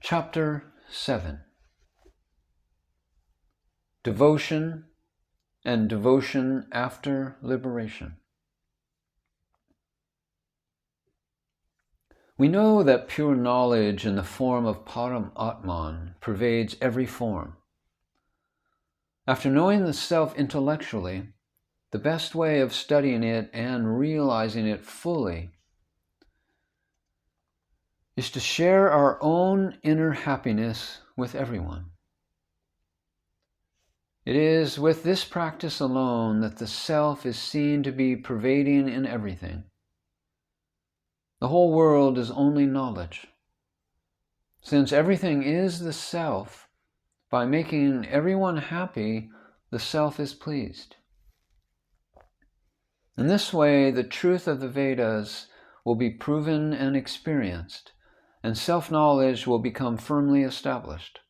Chapter 7. Devotion and Devotion After Liberation. We know that pure knowledge in the form of Param Atman pervades every form. After knowing the self intellectually, the best way of studying it and realizing it fully is to share our own inner happiness with everyone. It is with this practice alone that the self is seen to be pervading in everything. The whole world is only knowledge. Since everything is the self, by making everyone happy, the self is pleased. In this way, the truth of the Vedas will be proven and experienced, and self-knowledge will become firmly established.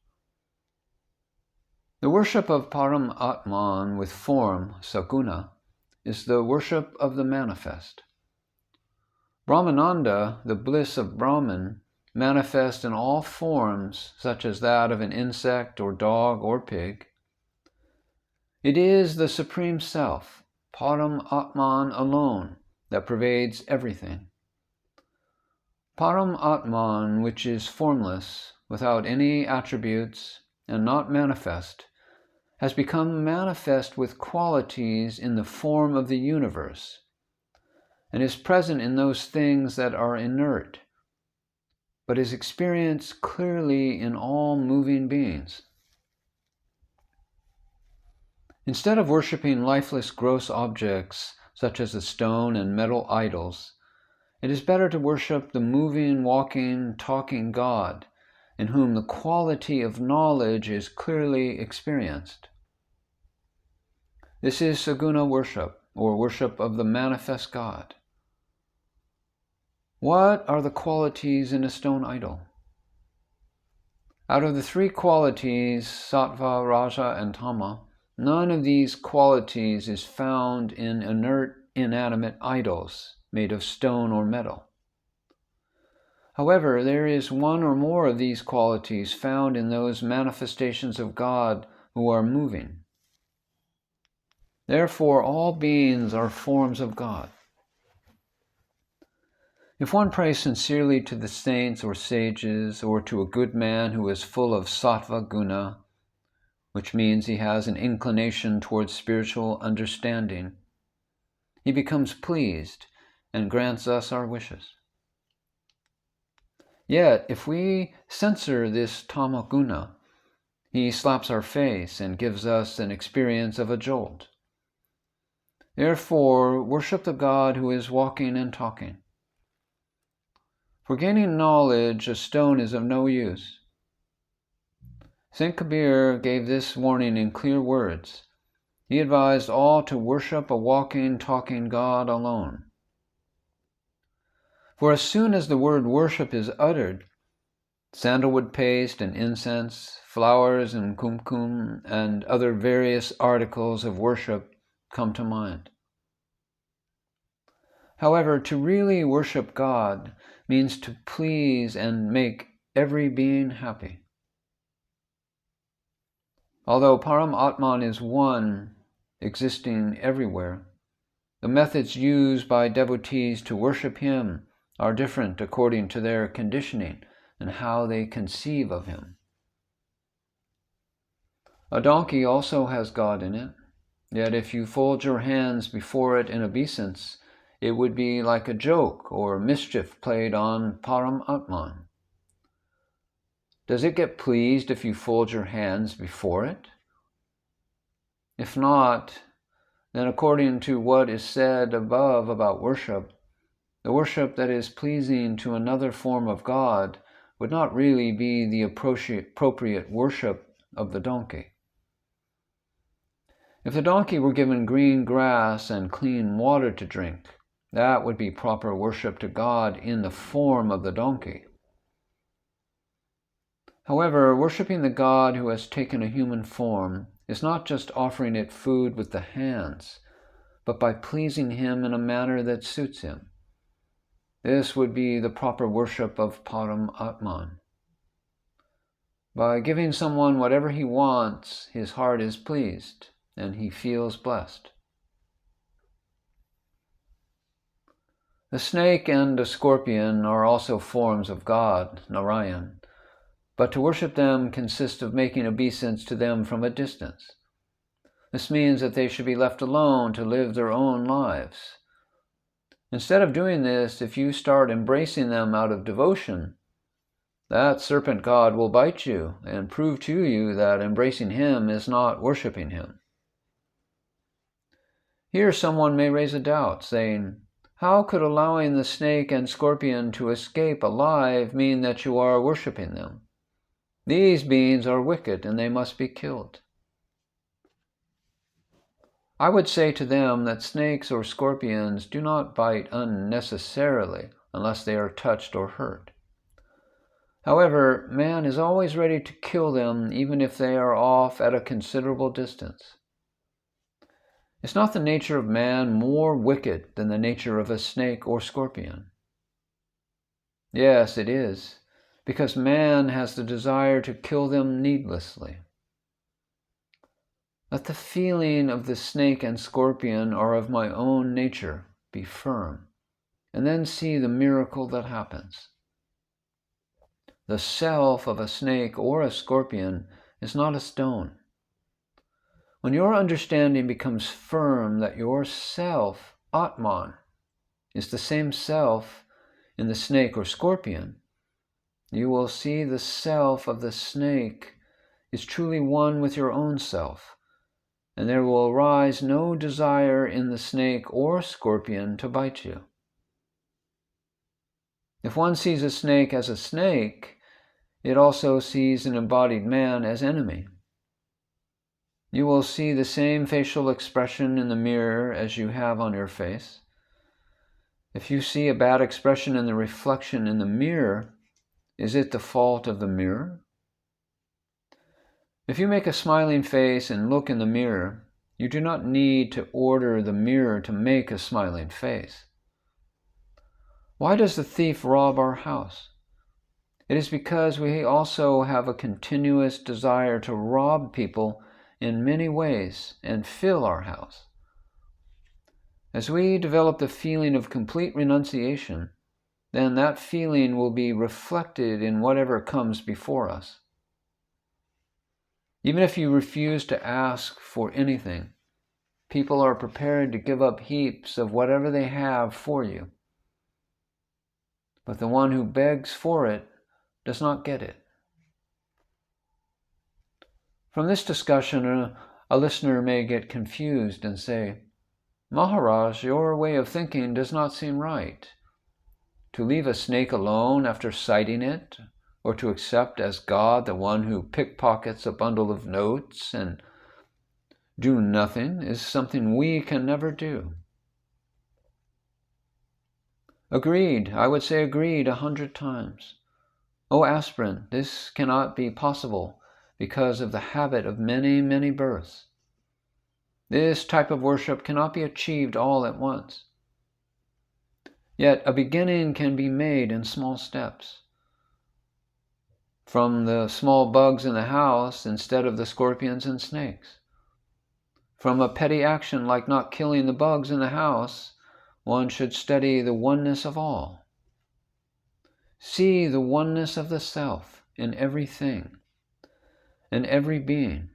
The worship of Param Atman with form, Saguna, is the worship of the manifest. Brahmananda, the bliss of Brahman, manifest in all forms, such as that of an insect or dog or pig. It is the Supreme Self, Param Atman alone, that pervades everything. Param Atman, which is formless, without any attributes, and not manifest, has become manifest with qualities in the form of the universe, and is present in those things that are inert, but is experienced clearly in all moving beings. Instead of worshipping lifeless gross objects such as the stone and metal idols, it is better to worship the moving, walking, talking God, in whom the quality of knowledge is clearly experienced. This is Saguna worship, or worship of the manifest God. What are the qualities in a stone idol? Out of the three qualities, Sattva, Raja, and Tama, none of these qualities is found in inert, inanimate idols made of stone or metal. However, there is one or more of these qualities found in those manifestations of God who are moving. Therefore, all beings are forms of God. If one prays sincerely to the saints or sages, or to a good man who is full of sattva guna, which means he has an inclination towards spiritual understanding, he becomes pleased and grants us our wishes. Yet, if we censor this tama guna, he slaps our face and gives us an experience of a jolt. Therefore, worship the God who is walking and talking. For gaining knowledge, a stone is of no use. Saint Kabir gave this warning in clear words. He advised all to worship a walking, talking God alone. For as soon as the word worship is uttered, sandalwood paste and incense, flowers and kumkum, and other various articles of worship come to mind. However, to really worship God means to please and make every being happy. Although Param Atman is one, existing everywhere, the methods used by devotees to worship him are different according to their conditioning and how they conceive of him. A donkey also has God in it, yet if you fold your hands before it in obeisance, it would be like a joke or mischief played on Param Atman. Does it get pleased if you fold your hands before it? If not, then according to what is said above about worship, the worship that is pleasing to another form of God would not really be the appropriate worship of the donkey. If the donkey were given green grass and clean water to drink, that would be proper worship to God in the form of the donkey. However, worshipping the God who has taken a human form is not just offering it food with the hands, but by pleasing him in a manner that suits him. This would be the proper worship of Param Atman. By giving someone whatever he wants, his heart is pleased and he feels blessed. The snake and the scorpion are also forms of God, Narayan, but to worship them consists of making obeisance to them from a distance. This means that they should be left alone to live their own lives. Instead of doing this, if you start embracing them out of devotion, that serpent god will bite you and prove to you that embracing him is not worshiping him. Here someone may raise a doubt, saying, how could allowing the snake and scorpion to escape alive mean that you are worshiping them? These beings are wicked and they must be killed. I would say to them that snakes or scorpions do not bite unnecessarily unless they are touched or hurt. However, man is always ready to kill them even if they are off at a considerable distance. Is not the nature of man more wicked than the nature of a snake or scorpion? Yes, it is, because man has the desire to kill them needlessly. Let the feeling of the snake and scorpion are of my own nature be firm, and then see the miracle that happens. The self of a snake or a scorpion is not a stone. When your understanding becomes firm that your self, Atman, is the same self in the snake or scorpion, you will see the self of the snake is truly one with your own self, and there will arise no desire in the snake or scorpion to bite you. If one sees a snake as a snake, it also sees an embodied man as enemy. You will see the same facial expression in the mirror as you have on your face. If you see a bad expression in the reflection in the mirror, is it the fault of the mirror? If you make a smiling face and look in the mirror, you do not need to order the mirror to make a smiling face. Why does the thief rob our house? It is because we also have a continuous desire to rob people in many ways and fill our house. As we develop the feeling of complete renunciation, then that feeling will be reflected in whatever comes before us. Even if you refuse to ask for anything, people are prepared to give up heaps of whatever they have for you. But the one who begs for it does not get it. From this discussion, a listener may get confused and say, Maharaj, your way of thinking does not seem right. To leave a snake alone after sighting it, or to accept as God the one who pickpockets a bundle of notes and do nothing is something we can never do. Agreed, I would say agreed 100 times. O aspirant, this cannot be possible because of the habit of many, many births. This type of worship cannot be achieved all at once. Yet a beginning can be made in small steps. From the small bugs in the house instead of the scorpions and snakes. From a petty action like not killing the bugs in the house, one should study the oneness of all. See the oneness of the self in everything, in every being,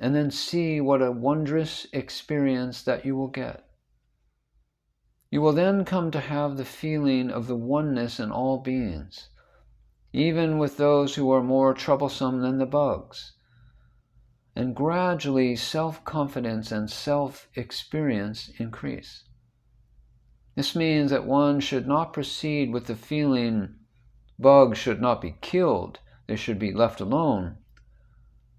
and then see what a wondrous experience that you will get. You will then come to have the feeling of the oneness in all beings, even with those who are more troublesome than the bugs. And gradually self-confidence and self-experience increase. This means that one should not proceed with the feeling bugs should not be killed, they should be left alone.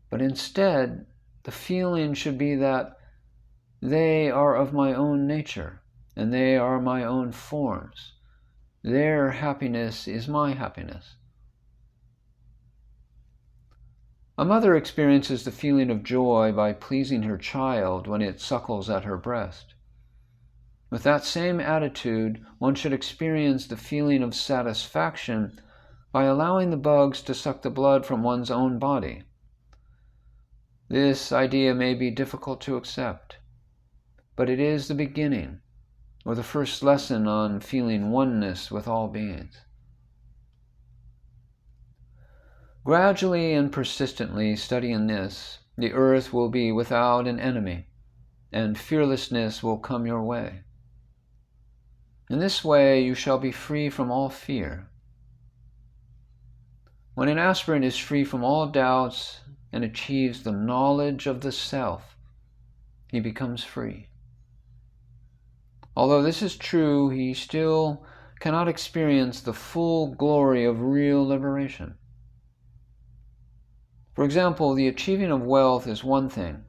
But instead, the feeling should be that they are of my own nature, and they are my own forms. Their happiness is my happiness. A mother experiences the feeling of joy by pleasing her child when it suckles at her breast. With that same attitude, one should experience the feeling of satisfaction by allowing the bugs to suck the blood from one's own body. This idea may be difficult to accept, but it is the beginning, or the first lesson on feeling oneness with all beings. Gradually and persistently studying this, the earth will be without an enemy, and fearlessness will come your way. In this way, you shall be free from all fear. When an aspirant is free from all doubts and achieves the knowledge of the self, he becomes free. Although this is true, he still cannot experience the full glory of real liberation. For example, the achieving of wealth is one thing,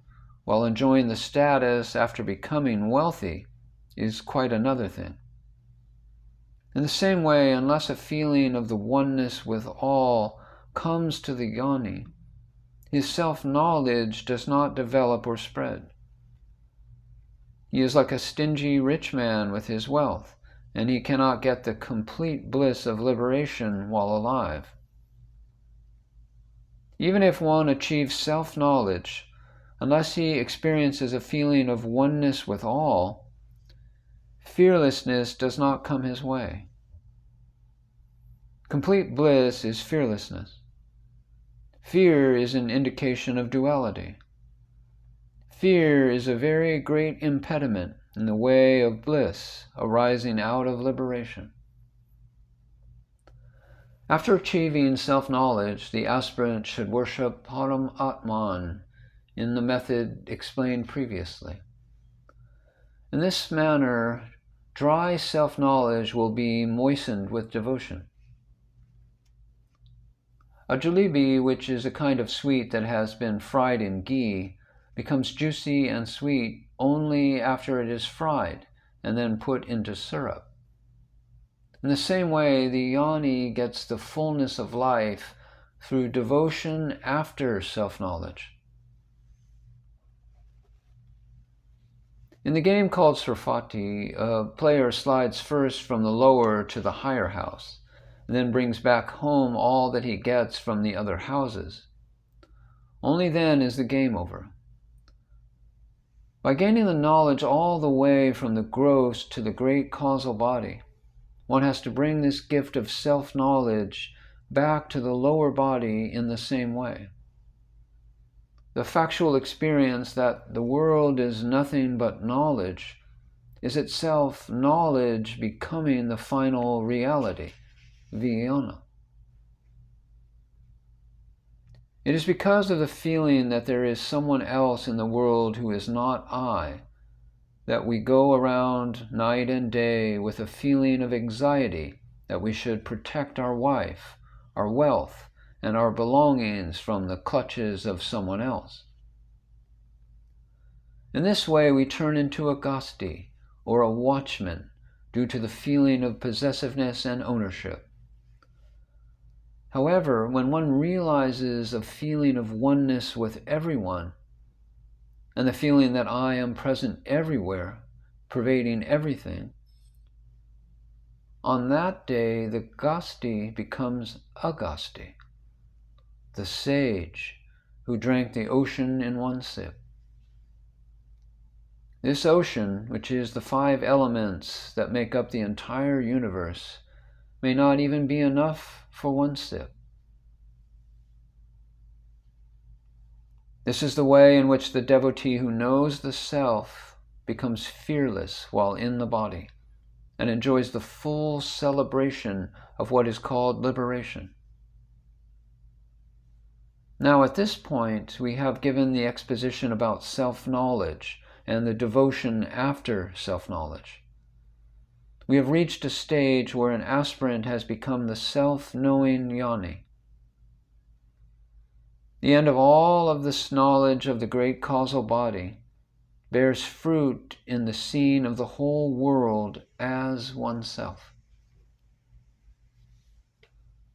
while enjoying the status after becoming wealthy is quite another thing. In the same way, unless a feeling of the oneness with all comes to the yoni, his self-knowledge does not develop or spread. He is like a stingy rich man with his wealth, and he cannot get the complete bliss of liberation while alive. Even if one achieves self-knowledge, unless he experiences a feeling of oneness with all, fearlessness does not come his way. Complete bliss is fearlessness. Fear is an indication of duality. Fear is a very great impediment in the way of bliss arising out of liberation. After achieving self-knowledge, the aspirant should worship Param Atman in the method explained previously. In this manner, dry self-knowledge will be moistened with devotion. A jalebi, which is a kind of sweet that has been fried in ghee, becomes juicy and sweet only after it is fried and then put into syrup. In the same way, the yoni gets the fullness of life through devotion after self-knowledge. In the game called Surfati, a player slides first from the lower to the higher house, and then brings back home all that he gets from the other houses. Only then is the game over. By gaining the knowledge all the way from the gross to the great causal body, one has to bring this gift of self-knowledge back to the lower body in the same way. The factual experience that the world is nothing but knowledge is itself knowledge becoming the final reality, vijnana. It is because of the feeling that there is someone else in the world who is not I that we go around night and day with a feeling of anxiety that we should protect our wife, our wealth, and our belongings from the clutches of someone else. In this way, we turn into a gasti, or a watchman, due to the feeling of possessiveness and ownership. However, when one realizes a feeling of oneness with everyone, and the feeling that I am present everywhere, pervading everything, on that day the gasti becomes a gasti, the sage who drank the ocean in one sip. This ocean, which is the 5 elements that make up the entire universe, may not even be enough for one sip. This is the way in which the devotee who knows the self becomes fearless while in the body and enjoys the full celebration of what is called liberation. Now at this point, we have given the exposition about self-knowledge and the devotion after self-knowledge. We have reached a stage where an aspirant has become the self-knowing yoni. The end of all of this knowledge of the great causal body bears fruit in the seeing of the whole world as oneself.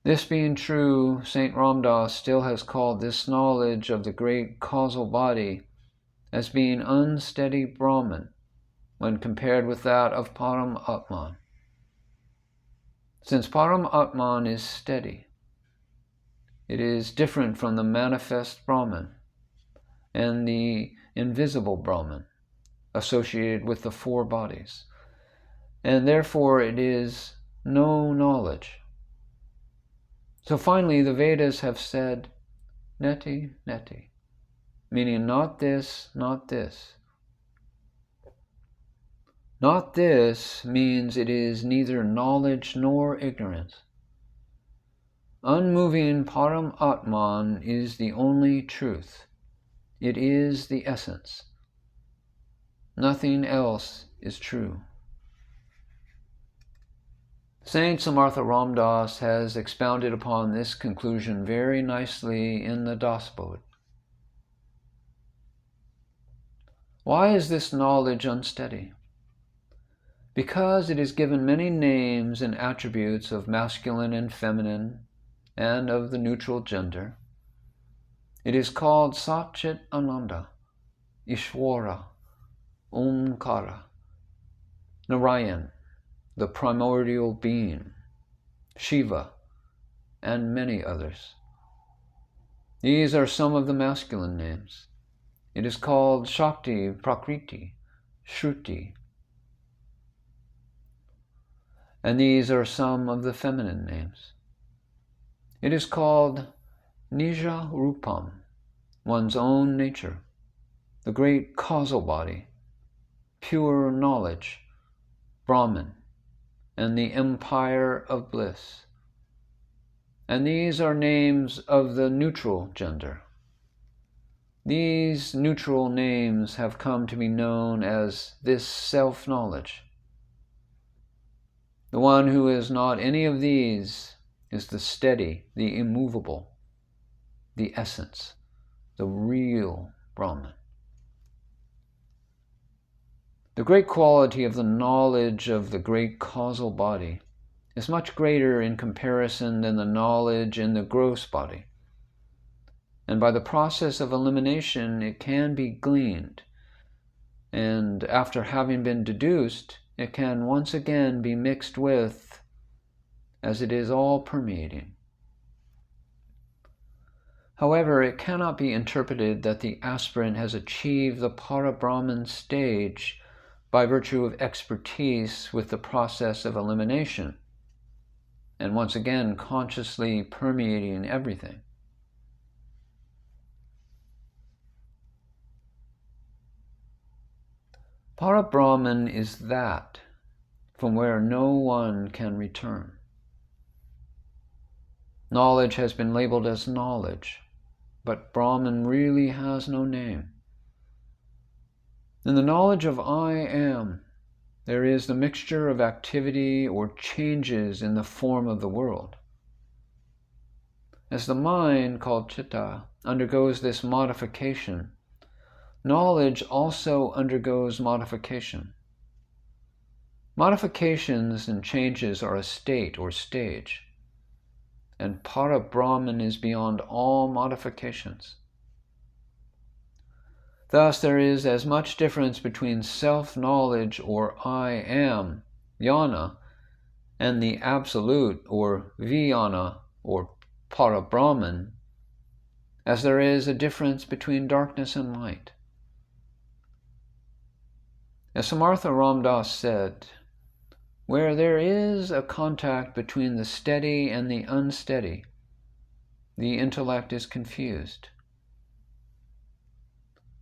This being true, Saint Ramdas still has called this knowledge of the great causal body as being unsteady Brahman when compared with that of Param Atman. Since Param Atman is steady, It is different from the manifest Brahman and the invisible Brahman associated with the four bodies, and therefore it is no knowledge. So finally the Vedas have said, neti, neti, meaning not this, not this. Not this means it is neither knowledge nor ignorance. Unmoving Param Atman is the only truth. It is the essence. Nothing else is true. Saint Samartha Ramdas has expounded upon this conclusion very nicely in the Dasbodh. Why is this knowledge unsteady? Because it is given many names and attributes of masculine and feminine and of the neutral gender. It is called Satchit Ananda, Ishwara, Omkara, Narayan, the primordial being, Shiva, and many others. These are some of the masculine names. It is called Shakti, Prakriti, Shruti. And these are some of the feminine names. It is called Nija Rupam, one's own nature, the great causal body, pure knowledge, Brahman, and the empire of bliss. And these are names of the neutral gender. These neutral names have come to be known as this self-knowledge. The one who is not any of these is the steady, the immovable, the essence, the real Brahman. The great quality of the knowledge of the great causal body is much greater in comparison than the knowledge in the gross body. And by the process of elimination, it can be gleaned. And after having been deduced, it can once again be mixed with, as it is all permeating. However, it cannot be interpreted that the aspirant has achieved the Para-Brahman stage by virtue of expertise with the process of elimination, and once again consciously permeating everything. Para-Brahman is that from where no one can return. Knowledge has been labeled as knowledge, but Brahman really has no name. In the knowledge of I am, there is the mixture of activity or changes in the form of the world. As the mind, called chitta, undergoes this modification, knowledge also undergoes modification. Modifications and changes are a state or stage, and Para-Brahman is beyond all modifications. Thus there is as much difference between self-knowledge or I am, jnana, and the absolute or vijnana or Para-Brahman, as there is a difference between darkness and light. As Samartha Ramdas said, where there is a contact between the steady and the unsteady, the intellect is confused.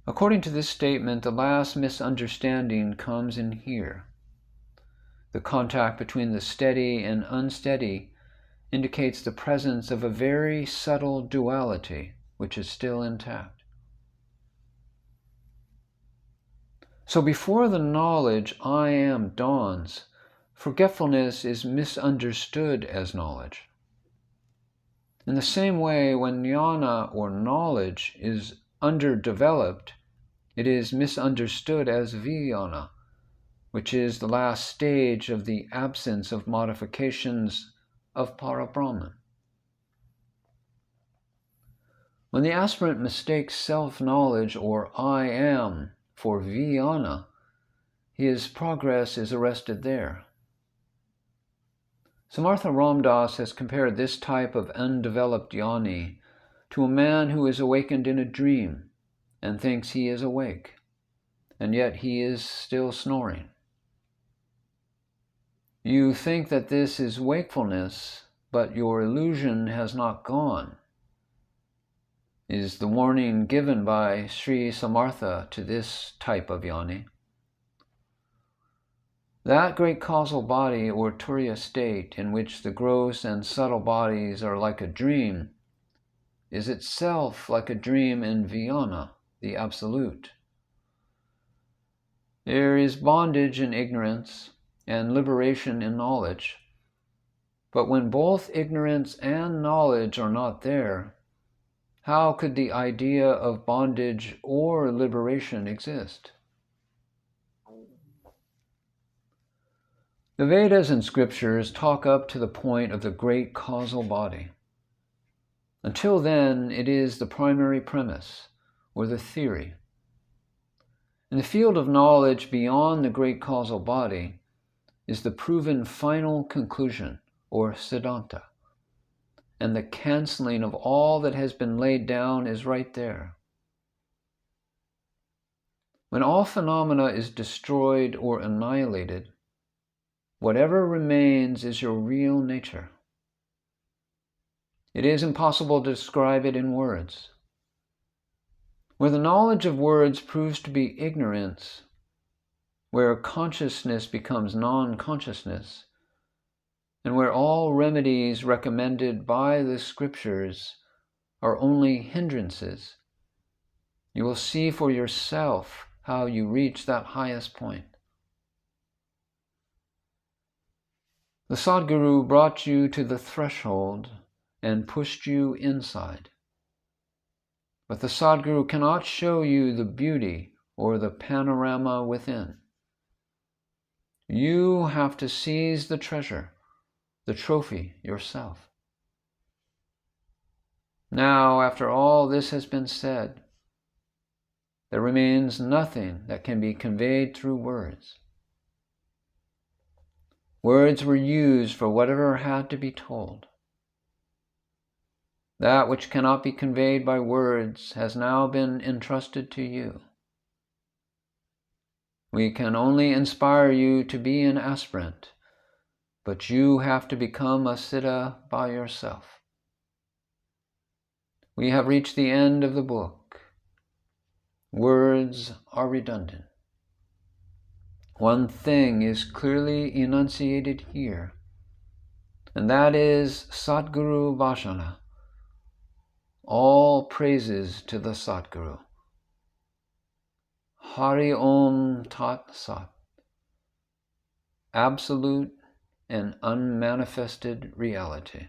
According to this statement, the last misunderstanding comes in here. The contact between the steady and unsteady indicates the presence of a very subtle duality which is still intact. So before the knowledge I am dawns, forgetfulness is misunderstood as knowledge. In the same way, when jnana or knowledge is underdeveloped, it is misunderstood as vijnana, which is the last stage of the absence of modifications of Para-Brahman. When the aspirant mistakes self-knowledge or I am for vijnana, his progress is arrested there. Samartha Ramdas has compared this type of undeveloped jnani to a man who is awakened in a dream and thinks he is awake, and yet he is still snoring. You think that this is wakefulness, but your illusion has not gone, is the warning given by Shri Samartha to this type of yoni. That great causal body or turiya state in which the gross and subtle bodies are like a dream is itself like a dream in Vijnana, the Absolute. There is bondage in ignorance and liberation in knowledge, but when both ignorance and knowledge are not there, how could the idea of bondage or liberation exist? The Vedas and scriptures talk up to the point of the great causal body. Until then, it is the primary premise, or the theory. In the field of knowledge beyond the great causal body is the proven final conclusion, or Siddhanta, and the canceling of all that has been laid down is right there. When all phenomena is destroyed or annihilated, whatever remains is your real nature. It is impossible to describe it in words. Where the knowledge of words proves to be ignorance, where consciousness becomes non-consciousness, and where all remedies recommended by the scriptures are only hindrances, you will see for yourself how you reach that highest point. The Sadguru brought you to the threshold and pushed you inside. But the Sadguru cannot show you the beauty or the panorama within. You have to seize the treasure, the trophy yourself. Now, after all this has been said, there remains nothing that can be conveyed through words. Words were used for whatever had to be told. That which cannot be conveyed by words has now been entrusted to you. We can only inspire you to be an aspirant, but you have to become a siddha by yourself. We have reached the end of the book. Words are redundant. One thing is clearly enunciated here, and that is Sadguru Bhashana. All praises to the Sadguru. Hari Om Tat Sat. Absolute and unmanifested reality.